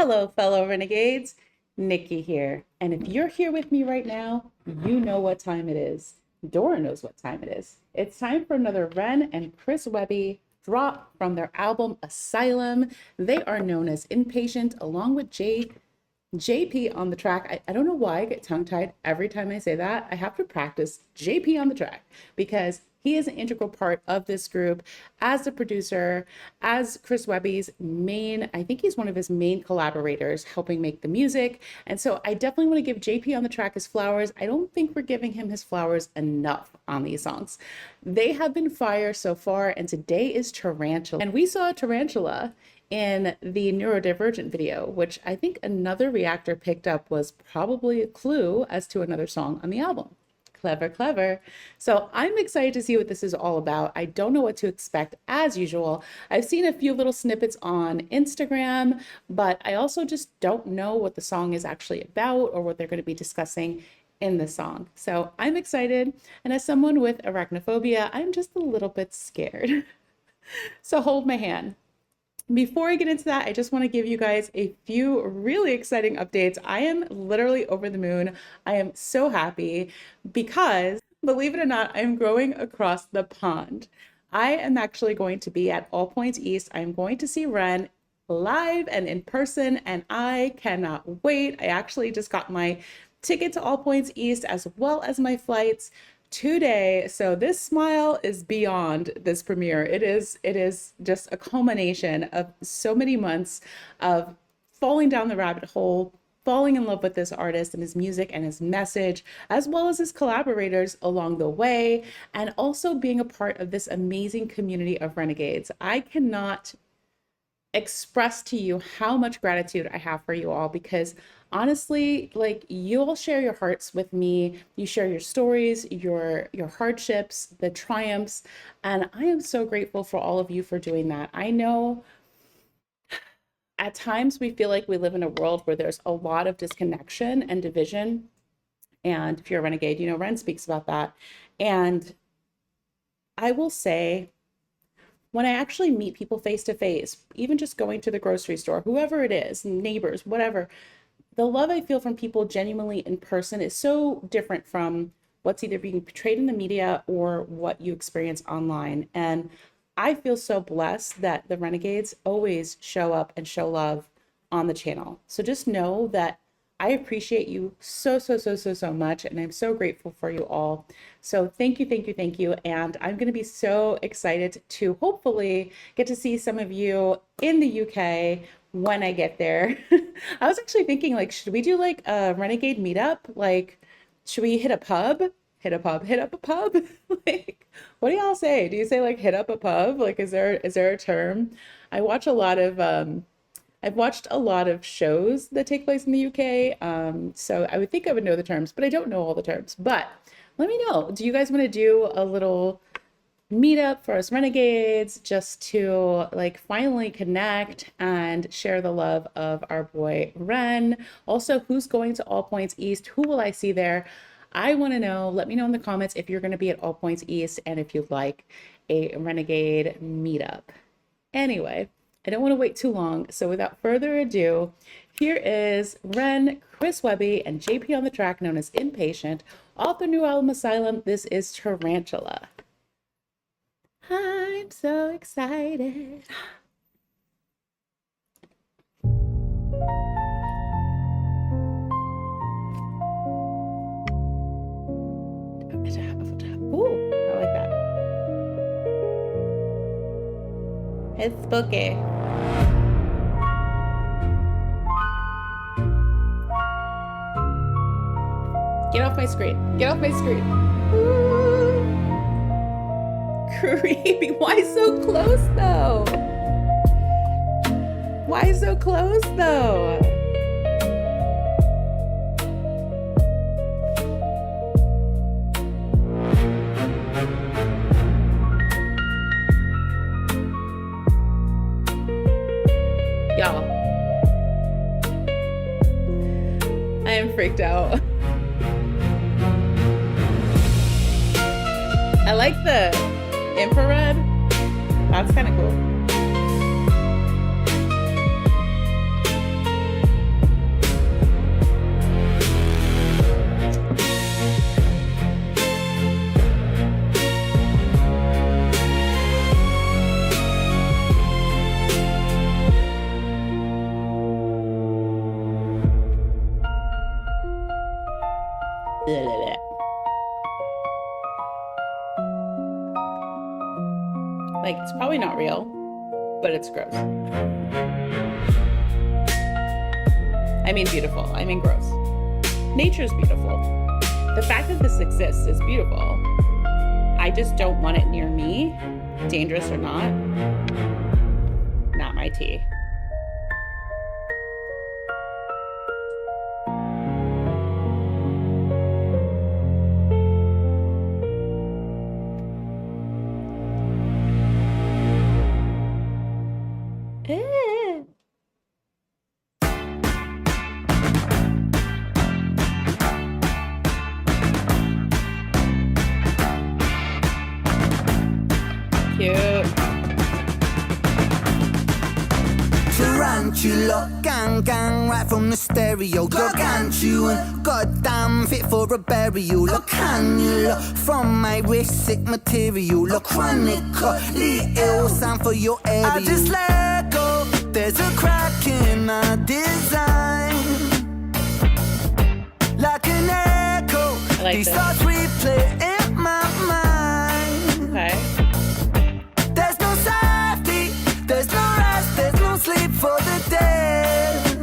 Hello, fellow renegades. Nikki here. And if you're here with me right now, you know what time it is. Dora knows what time it is. It's time for another Ren and Chris Webby drop from their album Asylum. They are known as Inpatient, along with JP on the track. I don't know why I get tongue-tied every time I say that. I have to practice JP on the track because he is an integral part of this group as the producer, as Chris Webby's main, I think he's one of his main collaborators helping make the music. And so I definitely want to give JP on the track his flowers. I don't think we're giving him his flowers enough on these songs. They have been fire so far, and today is Tarantula. And we saw Tarantula in the neurodivergent video, which I think another reactor picked up was probably a clue as to another song on the album. Clever, clever. So I'm excited to see what this is all about. I don't know what to expect as usual. I've seen a few little snippets on Instagram, but I also just don't know what the song is actually about or what they're going to be discussing in the song. So I'm excited. And as someone with arachnophobia, I'm just a little bit scared. So hold my hand. Before I get into that, I just want to give you guys a few really exciting updates. I am literally over the moon. I am so happy because, believe it or not, I'm growing across the pond. I am actually going to be at All Points East. I'm going to see Ren live and in person, and I cannot wait. I actually just got my ticket to All Points East as well as my flights today. So this smile is beyond this premiere. It is just a culmination of so many months of falling down the rabbit hole, falling in love with this artist and his music and his message, as well as his collaborators along the way, and also being a part of this amazing community of renegades. I cannot express to you how much gratitude I have for you all, because honestly, like, you all share your hearts with me. You share your stories, your hardships, the triumphs, and I am so grateful for all of you for doing that. I know at times we feel like we live in a world where there's a lot of disconnection and division. And if you're a renegade, you know Ren speaks about that. And I will say, when I actually meet people face to face, even just going to the grocery store, whoever it is, neighbors, whatever, the love I feel from people genuinely in person is so different from what's either being portrayed in the media or what you experience online. And I feel so blessed that the Renegades always show up and show love on the channel. So just know that I appreciate you so much, and I'm so grateful for you all. So thank you, thank you, thank you. And I'm going to be so excited to hopefully get to see some of you in the UK when I get there. I was actually thinking, like, should we do like a renegade meetup? Like, should we hit a pub? Hit up a pub? Like, what do y'all say? Do you say like hit up a pub? Like, is there a term? I watch a lot of I've watched a lot of shows that take place in the UK, so I would think I would know the terms, but I don't know all the terms. But let me know. Do you guys want to do a little meetup for us renegades, just to like finally connect and share the love of our boy Ren? Also, who's going to All Points East? Who will I see there? I want to know. Let me know in the comments if you're going to be at All Points East and if you'd like a renegade meetup. Anyway, I don't want to wait too long, so without further ado, here is Ren, Chris Webby, and JP on the track, known as Inpatient, off their new album Asylum. This is Tarantula. I'm so excited. Ooh, I like that. It's spooky. Get off my screen. Get off my screen. Ooh. Creepy. Why so close though? Why so close though? Y'all, I am freaked out. I like the infrared. That's kind of cool. Like, it's probably not real, but it's gross. I mean beautiful. I mean gross. Nature's beautiful. The fact that this exists is beautiful. I just don't want it near me, dangerous or not my tea. Tarantula, gang gang, right from the stereo. Gargantuan, goddamn fit for a burial. A cannula from my wrist, sick material. A chronically ill, sound for your area. I just let go, there's a crack in my design. Like an echo, these thoughts replay in my mind. Okay. There's no safety, there's no rest, there's no sleep for the dead.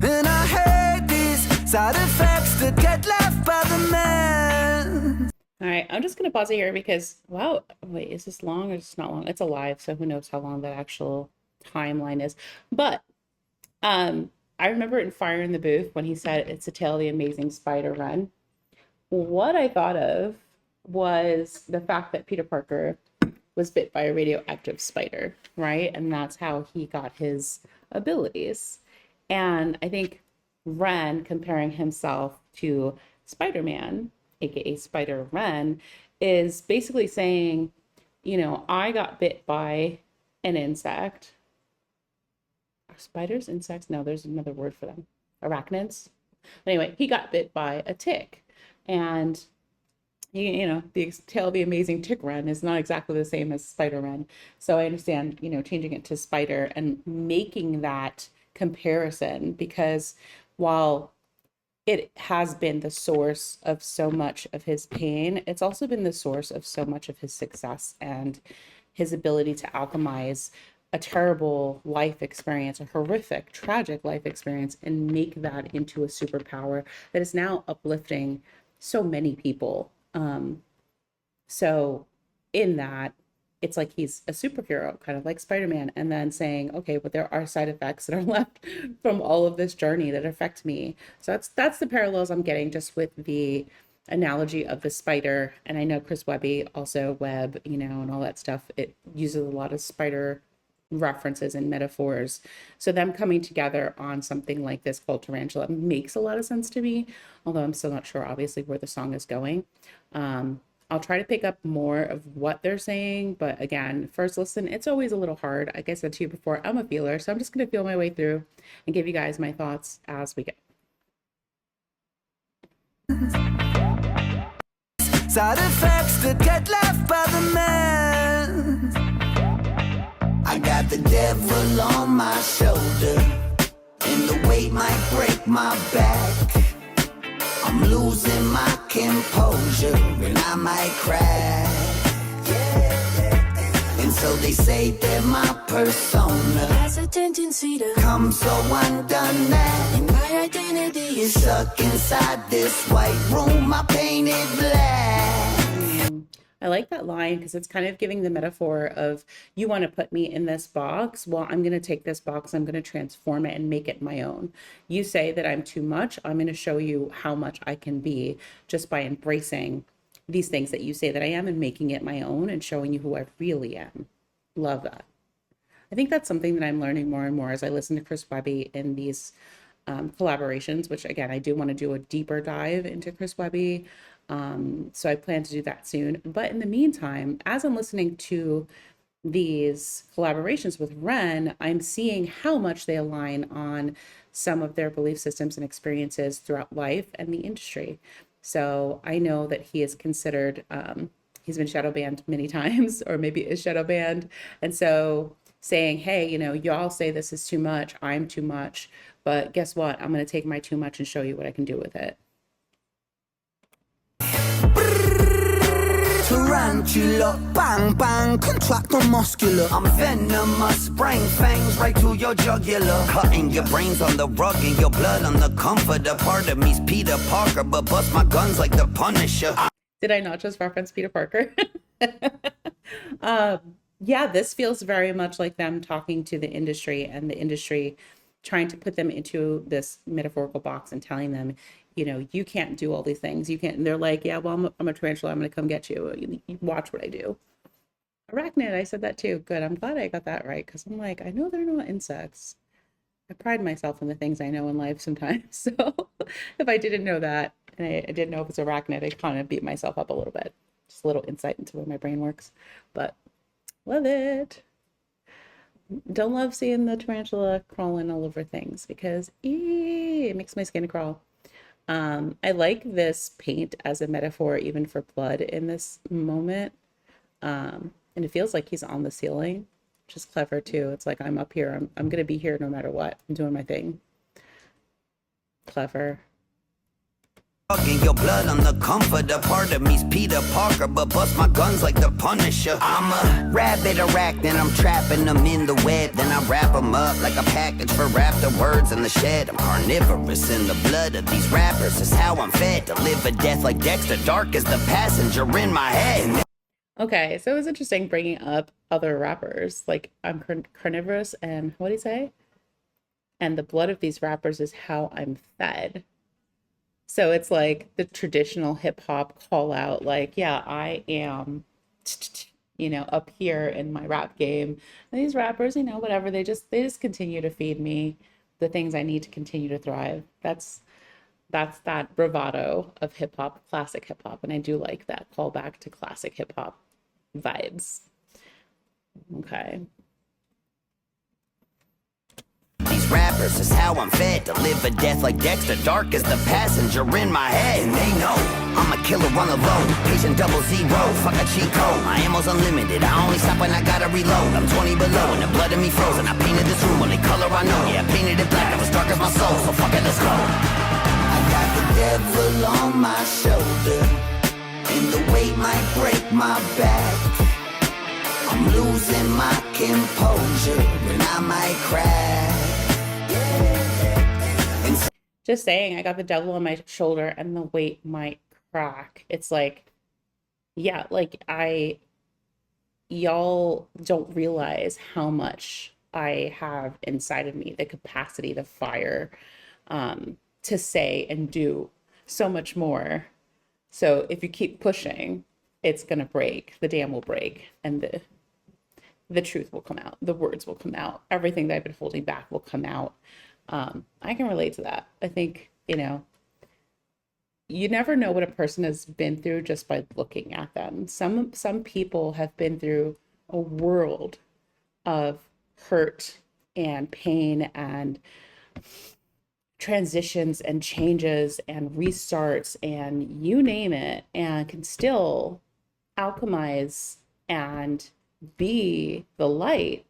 And I hate these side effects that get left by the man. All right, I'm just gonna pause it here because, wow, wait, is this long or is this not long? It's a live, so who knows how long that actual timeline is. But I remember in Fire in the Booth when he said it's a tale of the amazing spider run. What I thought of was the fact that Peter Parker was bit by a radioactive spider, right? And that's how he got his abilities. And I think Ren comparing himself to Spider-Man, aka Spider-Ren, is basically saying, you know, I got bit by an insect. Are spiders insects? No, there's another word for them. Arachnids. Anyway, he got bit by a tick. And you know, the tale of the amazing tick run is not exactly the same as spider run. So I understand, you know, changing it to spider and making that comparison, because while it has been the source of so much of his pain, it's also been the source of so much of his success and his ability to alchemize a terrible life experience, a horrific, tragic life experience, and make that into a superpower that is now uplifting so many people. So in that, it's like he's a superhero, kind of like Spider-Man, and then saying, okay, but there are side effects that are left from all of this journey that affect me. So that's the parallels I'm getting just with the analogy of the spider. And I know Chris Webby, also web, you know, and all that stuff, it uses a lot of spider references and metaphors. So them coming together on something like this called Tarantula makes a lot of sense to me, although I'm still not sure obviously where the song is going. I'll try to pick up more of what they're saying, but again, first listen, it's always a little hard. Like I said to you before, I'm a feeler, so I'm just going to feel my way through and give you guys my thoughts as we go. Side effects that get left by the man. I got the devil on my shoulder, and the weight might break my back. I'm losing my composure, and I might crash. And so they say that my persona has a tendency to come so undone that my identity is stuck inside this white room I painted black. I like that line because it's kind of giving the metaphor of, you want to put me in this box. Well, I'm going to take this box, I'm going to transform it and make it my own. You say that I'm too much. I'm going to show you how much I can be just by embracing these things that you say that I am and making it my own and showing you who I really am. Love that. I think that's something that I'm learning more and more as I listen to Chris Webby in these collaborations, which again, I do want to do a deeper dive into Chris Webby. So I plan to do that soon. But in the meantime, as I'm listening to these collaborations with Ren, I'm seeing how much they align on some of their belief systems and experiences throughout life and the industry. So I know that he is considered, he's been shadow banned many times, or maybe is shadow banned. And so saying, hey, you know, y'all say this is too much, I'm too much, but guess what? I'm going to take my too much and show you what I can do with it. Tarantula, bang bang, contractile muscular. I'm venomous, brain fangs right through your jugular. Cutting your brains on the rug and your blood on the comforter. Part of me's Peter Parker, but bust my guns like the Punisher. Did I not just reference Peter Parker? Yeah, this feels very much like them talking to the industry and the industry trying to put them into this metaphorical box and telling them, you know, you can't do all these things. You can't. And they're like, yeah, well, I'm a tarantula. I'm going to come get you. You watch what I do. Arachnid, I said that too. Good. I'm glad I got that right because I'm like, I know they're not insects. I pride myself in the things I know in life sometimes. So if I didn't know that and I didn't know it was arachnid, I kind of beat myself up a little bit. Just a little insight into the way my brain works. But love it. Don't love seeing the tarantula crawling all over things because it makes my skin crawl. I like this paint as a metaphor even for blood in this moment. And it feels like he's on the ceiling, which is clever too. It's like I'm up here. I'm gonna be here no matter what. I'm doing my thing. Clever. Your blood on the comforter. Part of me's Peter Parker, but bust my guns like the Punisher. I'm a rabbit arachnid, I'm trapping them in the web. Then I wrap them up like a package for afterwards in the shed. I'm carnivorous in the blood of these rappers. Is how I'm fed. To live a death like Dexter, dark as the passenger in my head. Okay, so it was interesting bringing up other rappers. Like I'm carnivorous, and what do you say? And the blood of these rappers is how I'm fed. So it's like the traditional hip hop call out, like, yeah, I am, you know, up here in my rap game. And these rappers, you know, whatever, they just continue to feed me the things I need to continue to thrive. That's that bravado of hip hop, classic hip hop. And I do like that callback to classic hip hop vibes. Okay. These rappers is how I'm fed. To live a death like Dexter, dark as the passenger in my head. And they know I'm a killer on the low. Patient 00, fuck a cheat code. My ammo's unlimited, I only stop when I gotta reload. I'm 20 below and the blood in me frozen. I painted this room, only color I know. Yeah, I painted it black, it was dark as my soul. So fuck it, let's go. I got the devil on my shoulder, and the weight might break my back. I'm losing my composure, and I might crash. Just saying, I got the devil on my shoulder and the weight might crack. It's like, yeah, like y'all don't realize how much I have inside of me, the capacity, the fire, to say and do so much more. So if you keep pushing, it's gonna break. The dam will break, and the truth will come out. The words will come out. Everything that I've been holding back will come out. I can relate to that. I think, you know, you never know what a person has been through just by looking at them. Some people have been through a world of hurt and pain and transitions and changes and restarts and you name it, and can still alchemize and be the light.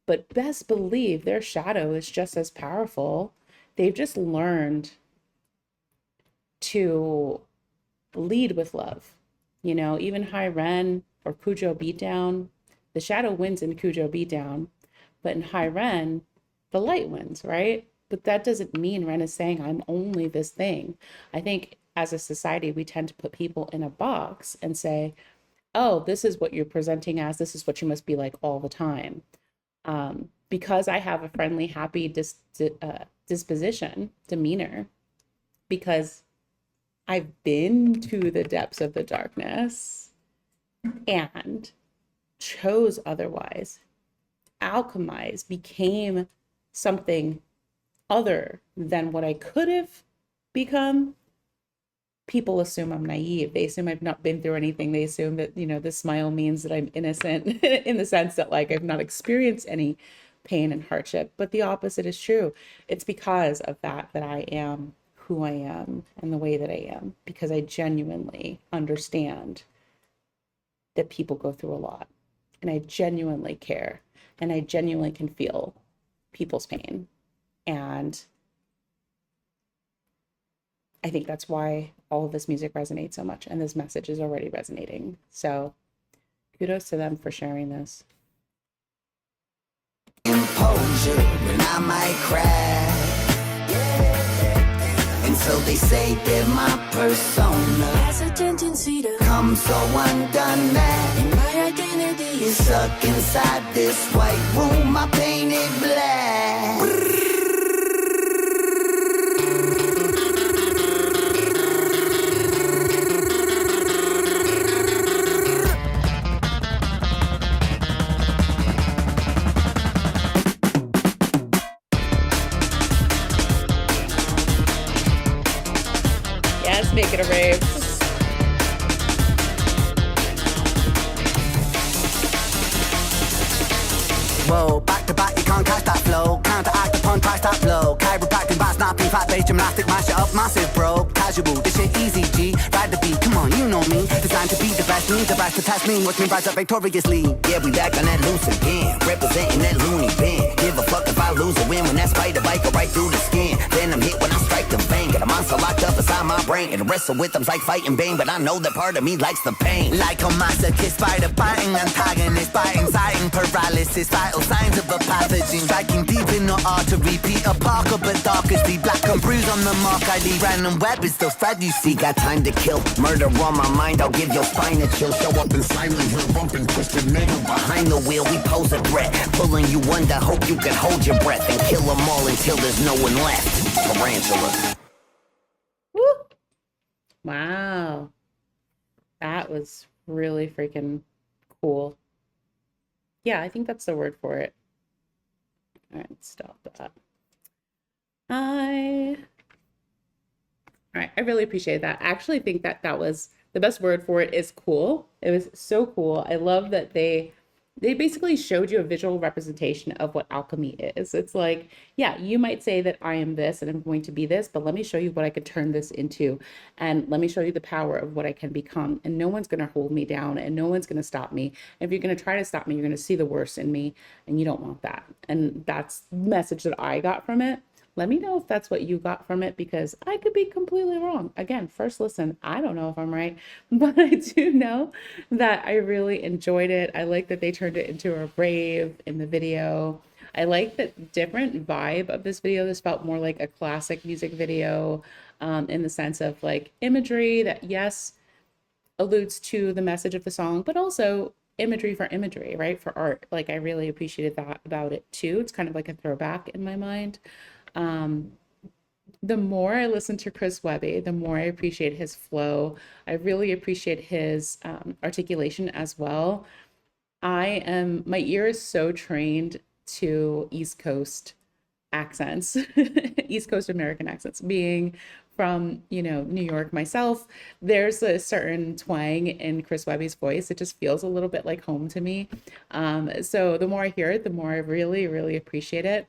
But best believe their shadow is just as powerful. They've just learned to lead with love. You know, even High Ren or Cujo Beatdown, the shadow wins in Cujo Beatdown, but in High Ren, the light wins, right? But that doesn't mean Ren is saying, I'm only this thing. I think as a society, we tend to put people in a box and say, oh, this is what you're presenting as. This is what you must be like all the time. Because I have a friendly, happy disposition, demeanor, because I've been to the depths of the darkness and chose otherwise, alchemized, became something other than what I could have become. People assume I'm naive. They assume I've not been through anything. They assume that, you know, the smile means that I'm innocent in the sense that, like, I've not experienced any pain and hardship. But the opposite is true. It's because of that I am who I am and the way that I am, because I genuinely understand that people go through a lot, and I genuinely care, and I genuinely can feel people's pain. And I think that's why all of this music resonates so much, and this message is already resonating. So kudos to them for sharing this. Composure, and I might crash. And so they say they're my persona. Has a tendency to Come so undone that and my identity is stuck inside this white room I painted black. Yes, make it a rave. Whoa, back to back, you can't catch that flow. Counteract upon price that blow. Chiropractic by snapping, fat base gymnastic, mash it up, massive bro. Casual, this shit easy, G. Ride the beat, come on, you know me. Designed to be the best, need the best to test me. Watch me rise up victoriously. Yeah, we back on that loose again. Representing that loony bin. Give a fuck if I lose or win. When that spider bite go right through the skin. Then I'm hit when I strike the vein. Got a monster locked up inside my brain. And wrestle with them's like fighting Bane. But I know that part of me likes the pain. Like a masochist, spider biting, antagonist, biting, sighting, paralysis, vital signs of a pathogen. Striking deep in the artery. Peter Parker, but darker, see black and bruise on the mark. I leave Ren and Webby still spread, you see. Got time to kill, murder on my mind. I'll give your spine a chill. Show up in Silent Hill, bumping twisted nigga behind the wheel. We pose a threat, pulling you under. Hope you can hold your breath and kill them all until there's no one left. Tarantula. Woo! Wow. That was really freaking cool. Yeah, I think that's the word for it. All right, stop that. All right, I really appreciate that. I actually think that that was the best word for it is cool. It was so cool. I love that they basically showed you a visual representation of what alchemy is. It's like, yeah, you might say that I am this and I'm going to be this, but let me show you what I could turn this into. And let me show you the power of what I can become. And no one's going to hold me down and no one's going to stop me. If you're going to try to stop me, you're going to see the worst in me and you don't want that. And that's the message that I got from it. Let me know if that's what you got from it, because I could be completely wrong. Again, first listen, I don't know if I'm right, but I do know that I really enjoyed it. I like that they turned it into a rave in the video. I like the different vibe of this video. This felt more like a classic music video, in the sense of like imagery that, yes, alludes to the message of the song, but also imagery for imagery, right? For art. Like I really appreciated that about it too. It's kind of like a throwback in my mind. The more I listen to Chris Webby, the more I appreciate his flow. I really appreciate his articulation as well. My ear is so trained to East Coast accents, East Coast American accents, being from, New York myself. There's a certain twang in Chris Webby's voice. It just feels a little bit like home to me. So the more I hear it, the more I really, really appreciate it.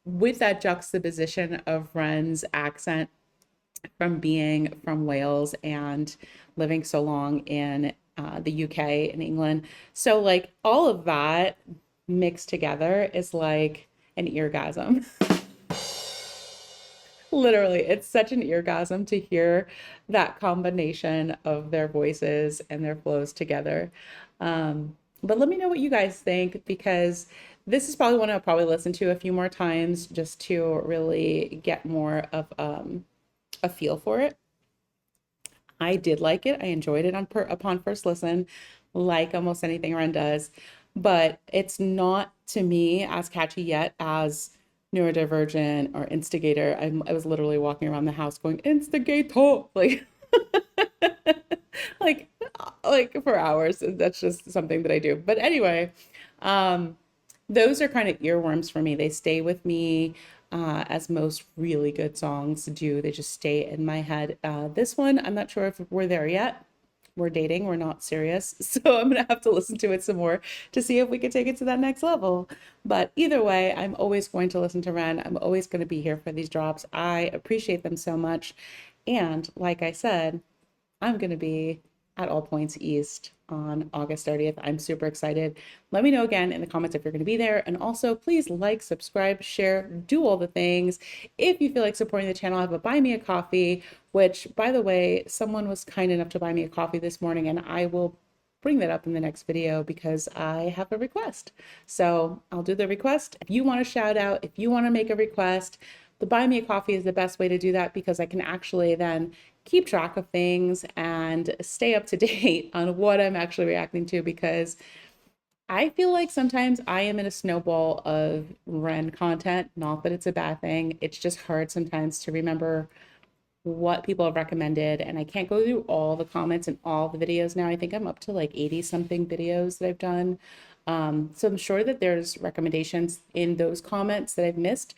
With that juxtaposition of Ren's accent from being from Wales and living so long in the UK and England. So like all of that mixed together is like an eargasm. Literally, it's such an eargasm to hear that combination of their voices and their flows together. But let me know what you guys think, because this is probably one I'll probably listen to a few more times just to really get more of a feel for it. I did like it. I enjoyed it upon first listen, like almost anything Ren does. But it's not, to me, as catchy yet as Neurodivergent or Instigator. I was literally walking around the house going, Instigator! Like, like for hours. That's just something that I do. But anyway, those are kind of earworms for me. They stay with me, as most really good songs do. They just stay in my head. This one, I'm not sure if we're there yet. We're dating, we're not serious. So I'm gonna have to listen to it some more to see if we can take it to that next level. But either way, I'm always going to listen to Ren. I'm always going to be here for these drops. I appreciate them so much. And like I said, I'm going to be at All Points East on August 30th. I'm super excited. Let me know again in the comments if you're going to be there. And also, please like, subscribe, share, do all the things. If you feel like supporting the channel, I have a Buy Me a Coffee, which, by the way, someone was kind enough to buy me a coffee this morning, and I will bring that up in the next video because I have a request. So I'll do the request. If you want to shout out, if you want to make a request, the Buy Me a Coffee is the best way to do that because I can actually then keep track of things and stay up to date on what I'm actually reacting to, because I feel like sometimes I am in a snowball of Ren content. Not that it's a bad thing. It's just hard sometimes to remember what people have recommended, and I can't go through all the comments and all the videos now. I think I'm up to like 80 something videos that I've done. So I'm sure that there's recommendations in those comments that I've missed.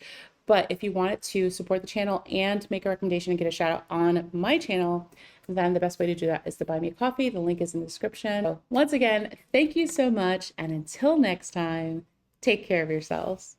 But if you wanted to support the channel and make a recommendation and get a shout out on my channel, then the best way to do that is to buy me a coffee. The link is in the description. So once again, thank you so much. And until next time, take care of yourselves.